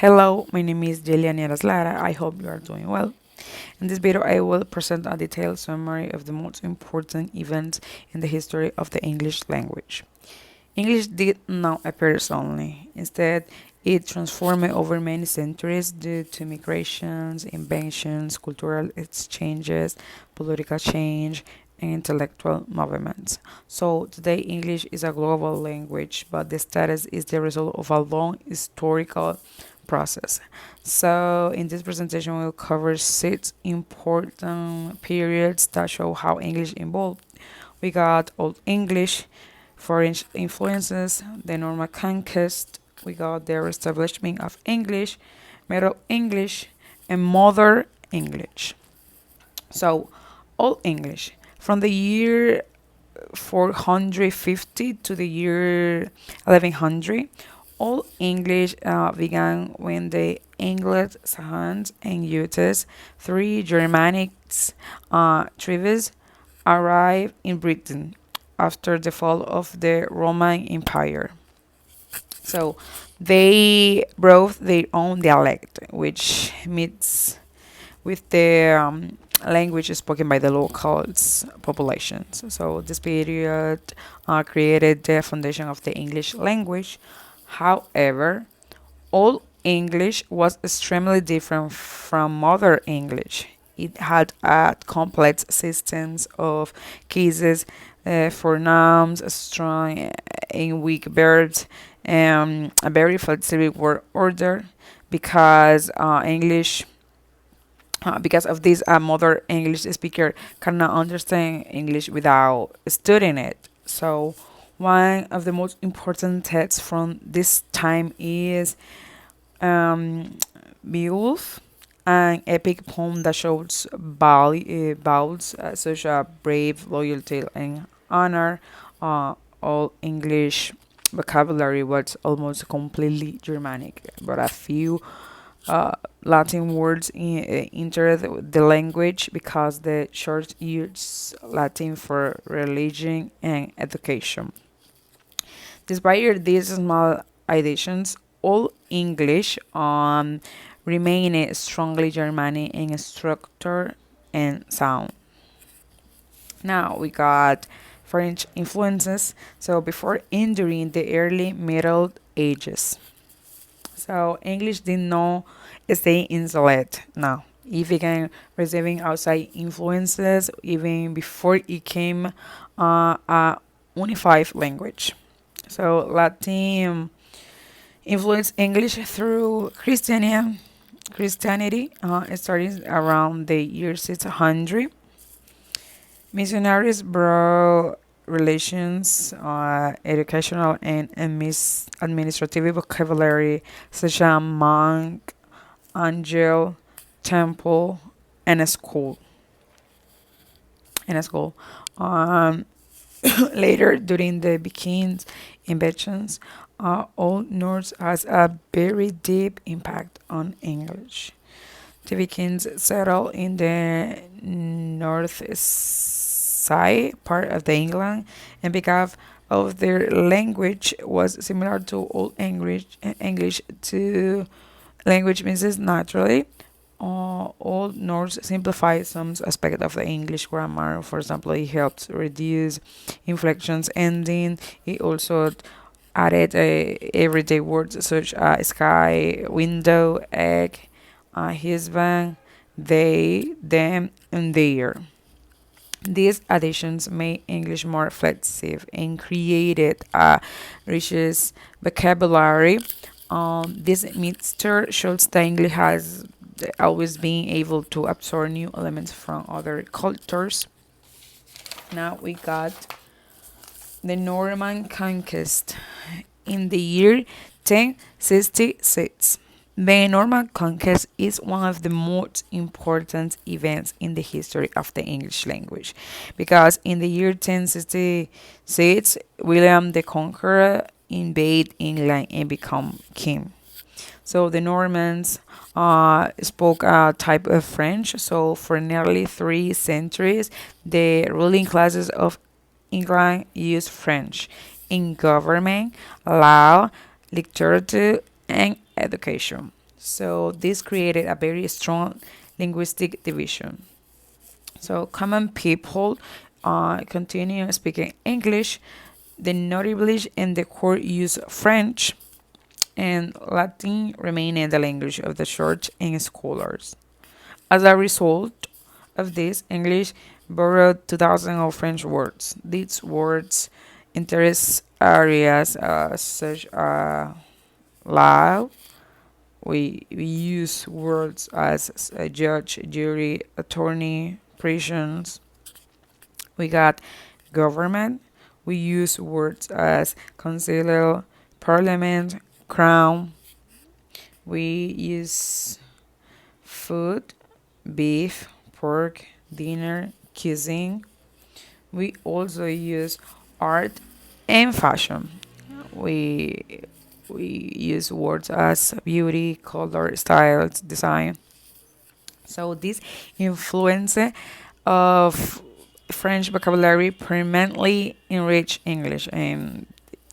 Hello, my name is Yeleanny Lara. I hope you are doing well. In this video, I will present a detailed summary of the most important events in the history of the English language. English did not appear suddenly. Instead, it transformed over many centuries due to migrations, inventions, cultural exchanges, political change, and intellectual movements. So, today, English is a global language, but the status is the result of a long historical process. So, in this presentation, we'll cover six important periods that show how English evolved. We got Old English, foreign influences, the Norman conquest, we got the establishment of English, Middle English, and Modern English. So, Old English, from the year 450 to the year 1100, Old English began when the English, Saxons, and Jutes, three Germanic tribes, arrived in Britain after the fall of the Roman Empire. So they brought their own dialect, which meets with the language spoken by the locals populations. So this period created the foundation of the English language. However, Old English was extremely different from Modern English. It had a complex systems of cases for nouns, strong and weak verbs, and a very flexible word order because English because of this, a modern English speaker cannot understand English without studying it. So, one of the most important texts from this time is um, Beowulf, an epic poem that shows vows such as brave, loyalty, and honor. All English vocabulary was almost completely Germanic, but a few uh, Latin words enter the language because the church used Latin for religion and education. Despite these small additions, all English remained strongly Germanic in structure and sound. Now we got French influences. So before entering the early Middle Ages. So English did not stay insolent. No, it began receiving outside influences even before it became a unified language. So Latin influenced English through Christianity starting around the year 600. Missionaries brought relations, educational, and administrative vocabulary such as monk, angel, temple, and a school. And a school. Um, Later, during the Vikings invasions, Old Norse has a very deep impact on English. The Vikings settled in the north side part of the England, and because of their language was similar to Old English to language mixes naturally. Old Norse simplified some aspect of the English grammar. For example, it helped reduce inflections, ending. It also added everyday words such as sky, window, egg, husband, they, them, and their. These additions made English more flexible and created a richest vocabulary. This mixture shows that English has always been able to absorb new elements from other cultures. Now we got the Norman conquest in the year 1066. The Norman conquest is one of the most important events in the history of the English language because in the year 1066, William the Conqueror invaded England and became king. So the Normans spoke a type of French. So for nearly 3 centuries, the ruling classes of England used French in government, law, literature, and education. So this created a very strong linguistic division. So common people continue speaking English. The notables in the court use French, and Latin remained the language of the church and scholars. As a result of this, English borrowed 2,000 of French words. These words interest areas such as law. We use words as a judge, jury, attorney, prisons. We got government. We use words as council, parliament, crown. We use food, beef, pork, dinner, cuisine. We also use art and fashion. We we use words as beauty, color, styles, design. So this influence of French vocabulary permanently enrich English and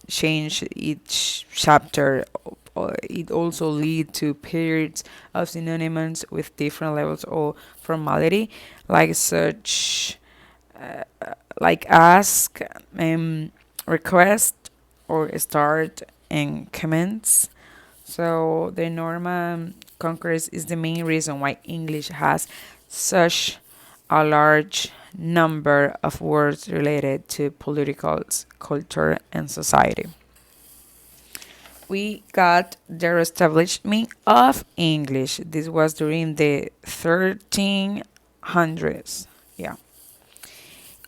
change each chapter. It also lead to periods of synonyms with different levels of formality, like such, like ask, request, or start and commence. So the Norman conquest is the main reason why English has such a large number of words related to political culture and society. We got the establishment of English. This was during the 1300s. Yeah.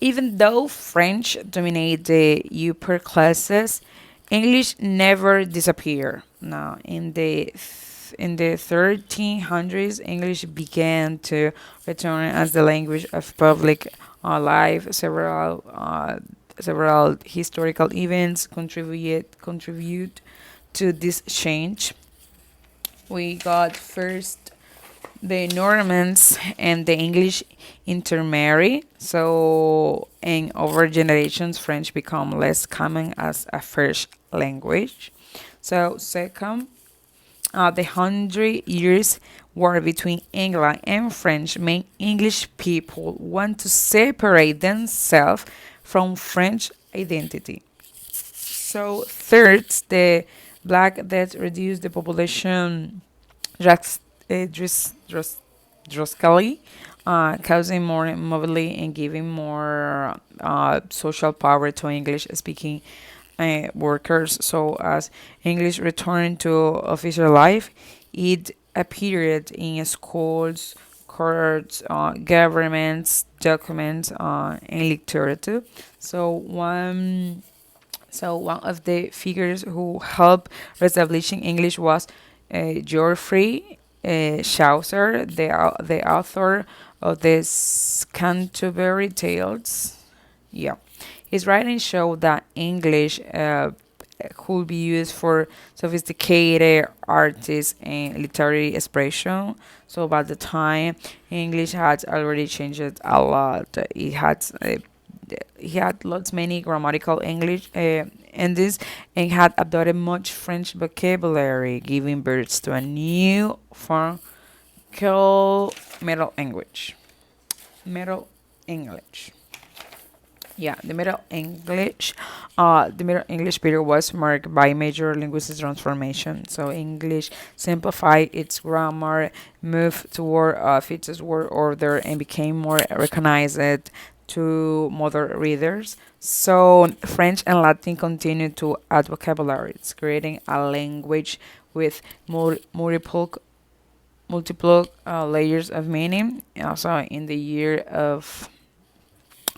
Even though French dominated the upper classes, English never disappeared. Now, in the 1300s, English began to return as the language of public life. Several historical events contribute to this change. We got first the Normans and the English intermarry. So, in over generations, French become less common as a first language. So, second, the 100 Years' War between England and French made English people want to separate themselves from French identity. So, third, the Black Death reduced the population drastically, causing more mobility and giving more social power to English speaking workers. So, as English returned to official life, it appeared in schools, courts, governments, documents, and literature. So, one of the figures who helped establishing English was Geoffrey Chaucer, the author of the Canterbury Tales. Yeah, his writings show that English could be used for sophisticated artists and literary expression. So by the time English had already changed a lot. He had lots many grammatical English in this and had adopted much French vocabulary, giving birth to a new form called Middle English. Middle English. Yeah, the Middle English period was marked by major linguistic transformation. So English simplified its grammar, moved toward fixed word order, and became more recognized to modern readers. So French and Latin continued to add vocabularies, creating a language with multiple layers of meaning. Also, in the year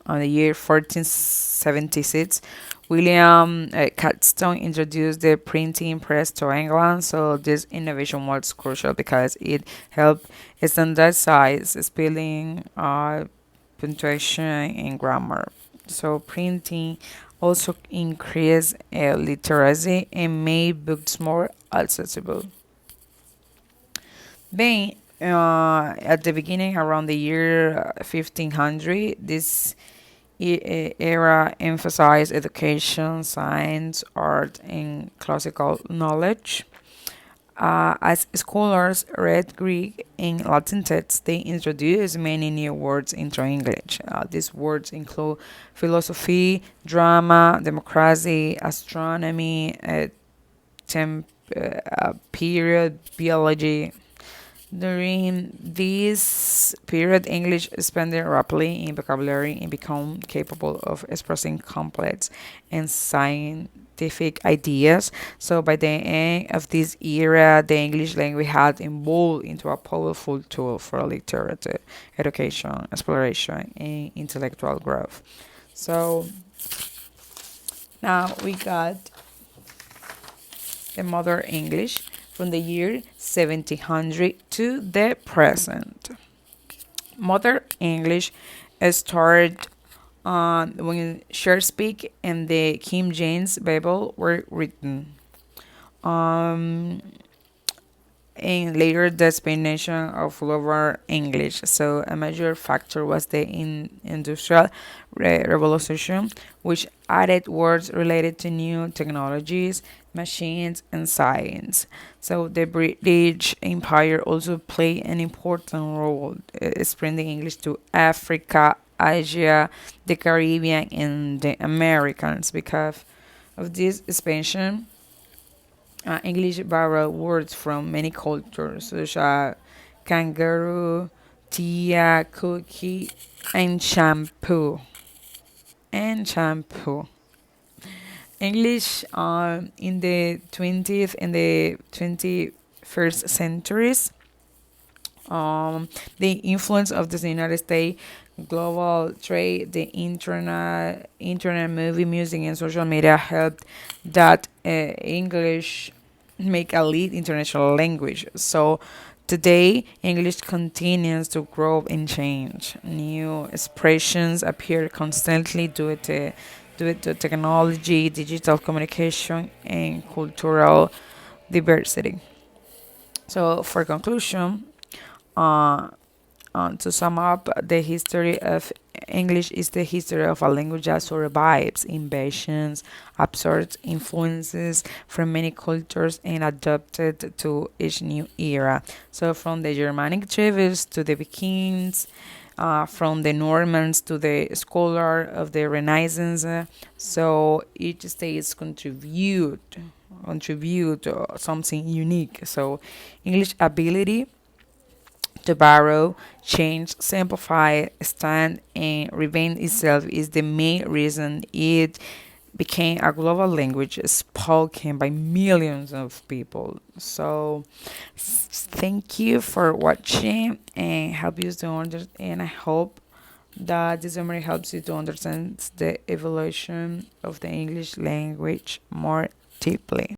1476, William Catstone introduced the printing press to England. So this innovation was crucial because it helped standardize spelling, punctuation, and grammar. So printing also increased literacy and made books more accessible. Then, at the beginning, around the year 1500, this era emphasized education, science, art, and classical knowledge. As scholars read Greek and Latin texts, they introduced many new words into English. These words include philosophy, drama, democracy, astronomy, period, biology. During this period, English expanded rapidly in vocabulary and became capable of expressing complex and scientific ideas. So, by the end of this era, the English language had evolved into a powerful tool for literature, education, exploration, and intellectual growth. So, now we got the modern English from the year 1700 to the present. Modern English started when Shakespeare and the King James Bible were written. Um, and later the explanation of lower English. So a major factor was the industrial revolution, which added words related to new technologies, machines, and science. So the British Empire also played an important role, spreading English to Africa, Asia, the Caribbean, and the Americans. Because of this expansion, English borrowed words from many cultures, such as kangaroo, tia, cookie, and shampoo. And shampoo. English in the 20th and the 21st centuries, the influence of the United States, global trade, the internet, movie, music, and social media helped that English make a lead international language. So today, English continues to grow and change. New expressions appear constantly due to technology, digital communication, and cultural diversity. So, for conclusion, uh, to sum up, the history of English is the history of a language that survives invasions, absorbs influences from many cultures, and adapted to each new era. So, from the Germanic tribes to the Vikings, from the Normans to the scholar of the Renaissance. So each state contribute something unique. So English ability to borrow, change, simplify, stand, and reinvent itself is the main reason it became a global language spoken by millions of people. So, thank you for watching and help you to understand. And I hope that this summary helps you to understand the evolution of the English language more deeply.